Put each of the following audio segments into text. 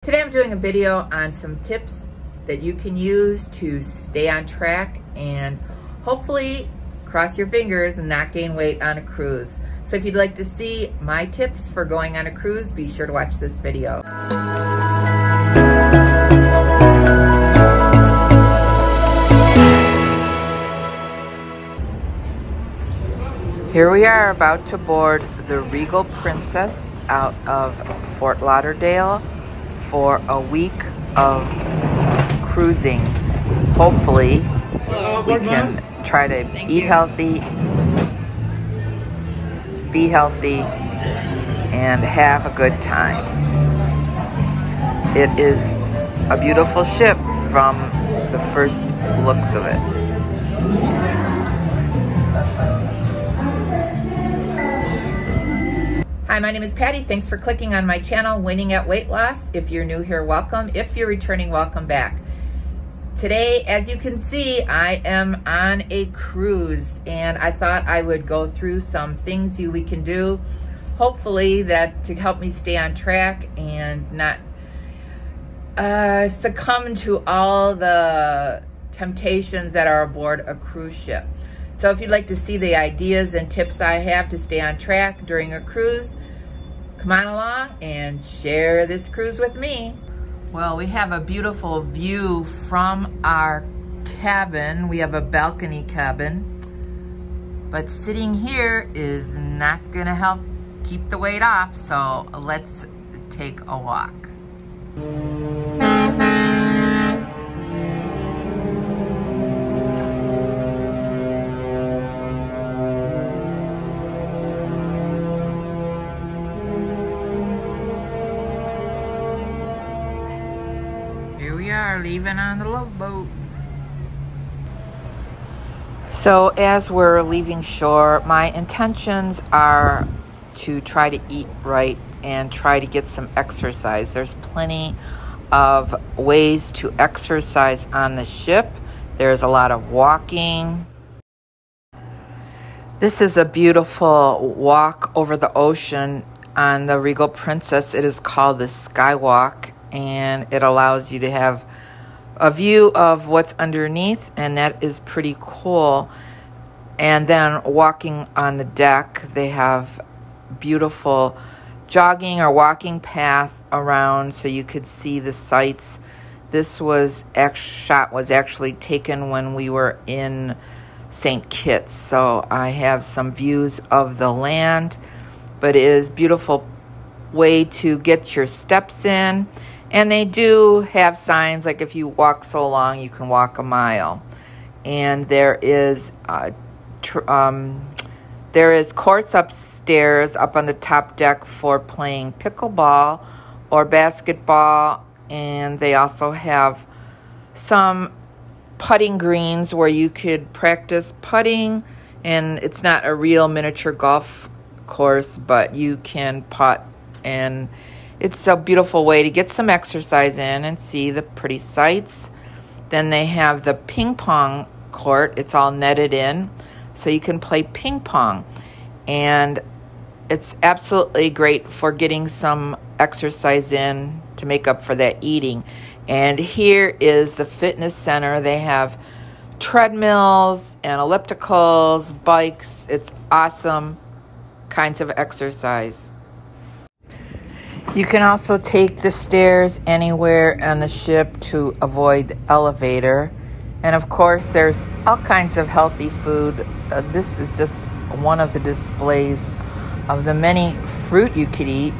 Today I'm doing a video on some tips that you can use to stay on track and hopefully cross your fingers and not gain weight on a cruise. So if you'd like to see my tips for going on a cruise, be sure to watch this video. Here we are about to board the Regal Princess out of Fort Lauderdale for a week of cruising. Hopefully, we can try to eat healthy, be healthy, and have a good time. It is a beautiful ship from the first looks of it. Hi, my name is Patty. Thanks for clicking on my channel, Winning at Weight Loss. If you're new here, welcome. If you're returning, welcome back. Today, as you can see, I am on a cruise, and I thought I would go through some things we can do, hopefully that to help me stay on track and not succumb to all the temptations that are aboard a cruise ship. So if you'd like to see the ideas and tips I have to stay on track during a cruise, come on along and share this cruise with me. Well, we have a beautiful view from our cabin. We have a balcony cabin, but sitting here is not gonna help keep the weight off, so let's take a walk. Here we are, leaving on the Love Boat. So as we're leaving shore, my intentions are to try to eat right and try to get some exercise. There's plenty of ways to exercise on the ship. There's a lot of walking. This is a beautiful walk over the ocean on the Regal Princess. It is called the Skywalk, and it allows you to have a view of what's underneath, and that is pretty cool. And then walking on the deck, they have beautiful jogging or walking path around so you could see the sights. This shot was actually taken when we were in St. Kitts, so I have some views of the land, but it is a beautiful way to get your steps in. And they do have signs like if you walk so long, you can walk a mile. And there is courts upstairs up on the top deck for playing pickleball or basketball. And they also have some putting greens where you could practice putting. And it's not a real miniature golf course, but you can putt, and it's a beautiful way to get some exercise in and see the pretty sights. Then they have the ping pong court. It's all netted in, so you can play ping pong. And it's absolutely great for getting some exercise in to make up for that eating. And here is the fitness center. They have treadmills and ellipticals, bikes. It's awesome kinds of exercise. You can also take the stairs anywhere on the ship to avoid the elevator. And of course, there's all kinds of healthy food. This is just one of the displays of the many fruit you could eat.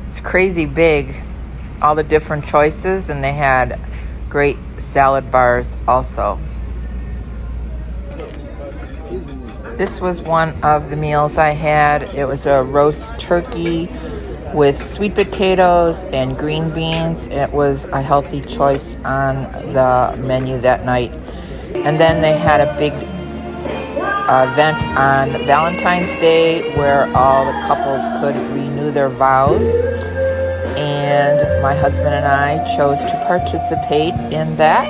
It's crazy big, all the different choices, and they had great salad bars also. This was one of the meals I had. It was a roast turkey with sweet potatoes and green beans. It was a healthy choice on the menu that night. And then they had a big event on Valentine's Day where all the couples could renew their vows. And my husband and I chose to participate in that.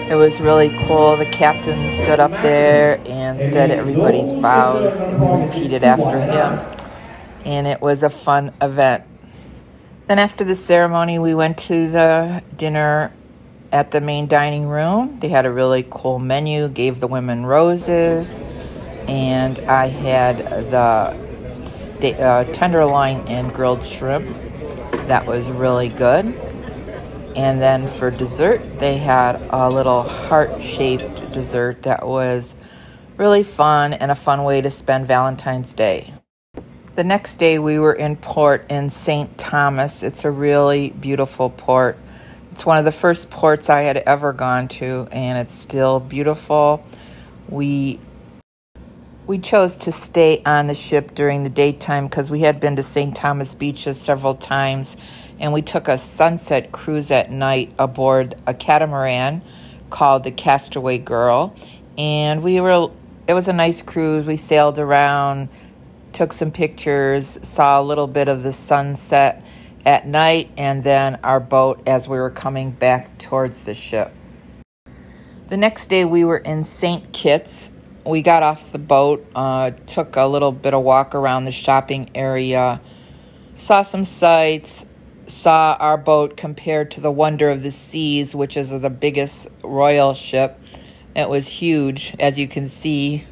It was really cool. The captain stood up there and said everybody's vows, and we repeated after him. And it was a fun event. Then after the ceremony, we went to the dinner at the main dining room. They had a really cool menu, gave the women roses, and I had the tenderloin and grilled shrimp. That was really good. And then for dessert, they had a little heart-shaped dessert that was really fun and a fun way to spend Valentine's Day. The next day, we were in port in St. Thomas. It's a really beautiful port. It's one of the first ports I had ever gone to, and it's still beautiful. We chose to stay on the ship during the daytime because we had been to St. Thomas beaches several times, and we took a sunset cruise at night aboard a catamaran called the Castaway Girl. And it was a nice cruise. We sailed around, took some pictures, saw a little bit of the sunset at night, and then our boat as we were coming back towards the ship. The next day we were in St. Kitts. We got off the boat, took a little bit of walk around the shopping area, saw some sights, saw our boat compared to the Wonder of the Seas, which is the biggest royal ship. It was huge, as you can see.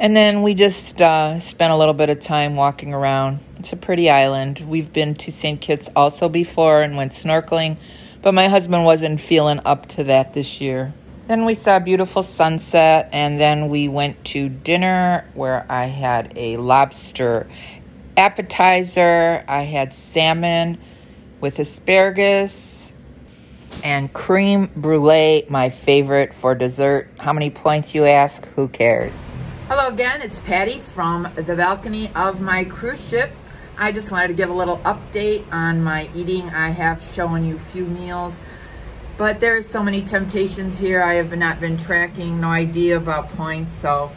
And then we just spent a little bit of time walking around. It's a pretty island. We've been to St. Kitts also before and went snorkeling, but my husband wasn't feeling up to that this year. Then we saw a beautiful sunset, and then we went to dinner where I had a lobster appetizer. I had salmon with asparagus and creme brulee, my favorite, for dessert. How many points, you ask? Who cares? Hello again, it's Patty from the balcony of my cruise ship. I just wanted to give a little update on my eating. I have shown you a few meals, but there are so many temptations here. I have not been tracking, no idea about points, so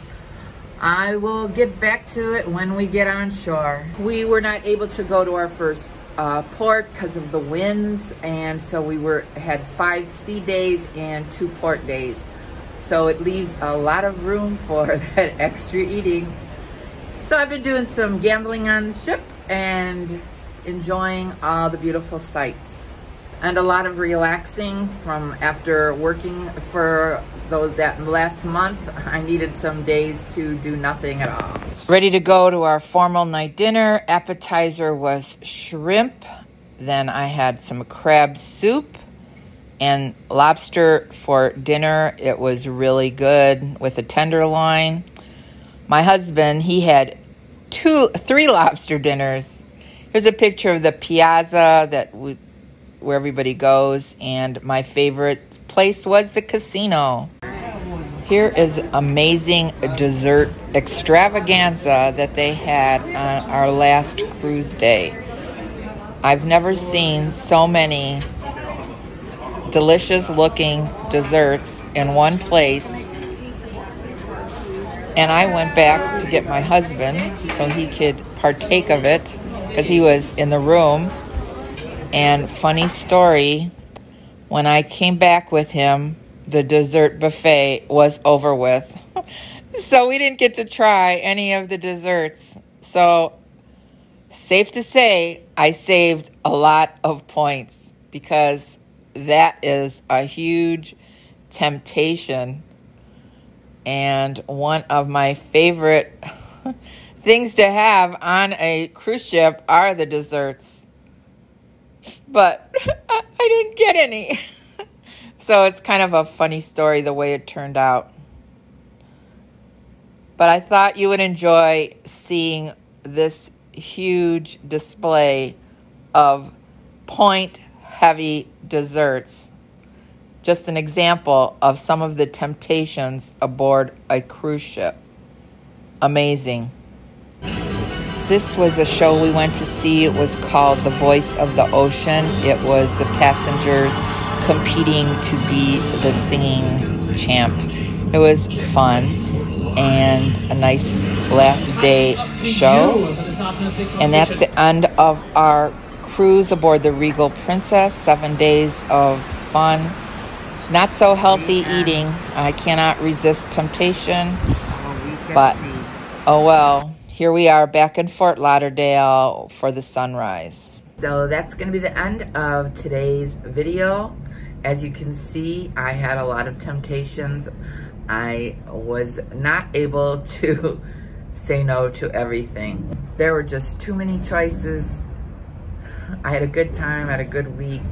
I will get back to it when we get on shore. We were not able to go to our first port because of the winds, and so we had 5 sea days and 2 port days. So it leaves a lot of room for that extra eating. So I've been doing some gambling on the ship and enjoying all the beautiful sights. And a lot of relaxing from after working for that last month. I needed some days to do nothing at all. Ready to go to our formal night dinner. Appetizer was shrimp. Then I had some crab soup and lobster for dinner. It was really good with a tenderloin. My husband, he had 3 lobster dinners. Here's a picture of the piazza where everybody goes, and my favorite place was the casino. Here is amazing dessert extravaganza that they had on our last cruise day. I've never seen so many delicious looking desserts in one place. And I went back to get my husband so he could partake of it because he was in the room. And funny story, when I came back with him, the dessert buffet was over with. So we didn't get to try any of the desserts. So safe to say, I saved a lot of points because that is a huge temptation. And one of my favorite things to have on a cruise ship are the desserts. But I didn't get any. So it's kind of a funny story the way it turned out. But I thought you would enjoy seeing this huge display of point-heavy desserts. Just an example of some of the temptations aboard a cruise ship. Amazing. This was a show we went to see. It was called The Voice of the Ocean. It was the passengers competing to be the singing champ. It was fun and a nice last day show. And that's the end of our cruise aboard the Regal Princess. 7 days of fun. Not so healthy eating. I cannot resist temptation. But, oh well. Here we are back in Fort Lauderdale for the sunrise. So that's going to be the end of today's video. As you can see, I had a lot of temptations. I was not able to say no to everything. There were just too many choices. I had a good time, had a good week.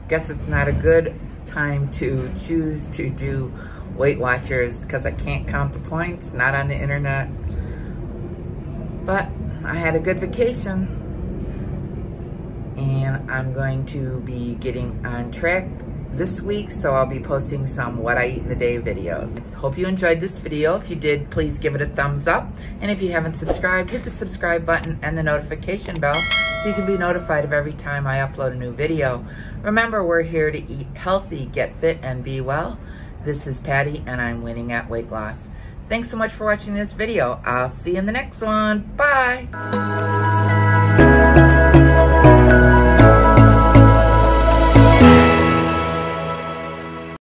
Guess it's not a good time to choose to do Weight Watchers because I can't count the points, not on the internet. But I had a good vacation and I'm going to be getting on track this week, so I'll be posting some what I eat in the day videos. Hope you enjoyed this video. If you did, please give it a thumbs up. And if you haven't subscribed, hit the subscribe button and the notification bell so you can be notified of every time I upload a new video. Remember, we're here to eat healthy, get fit, and be well. This is Patty, and I'm winning at weight loss. Thanks so much for watching this video. I'll see you in the next one. Bye.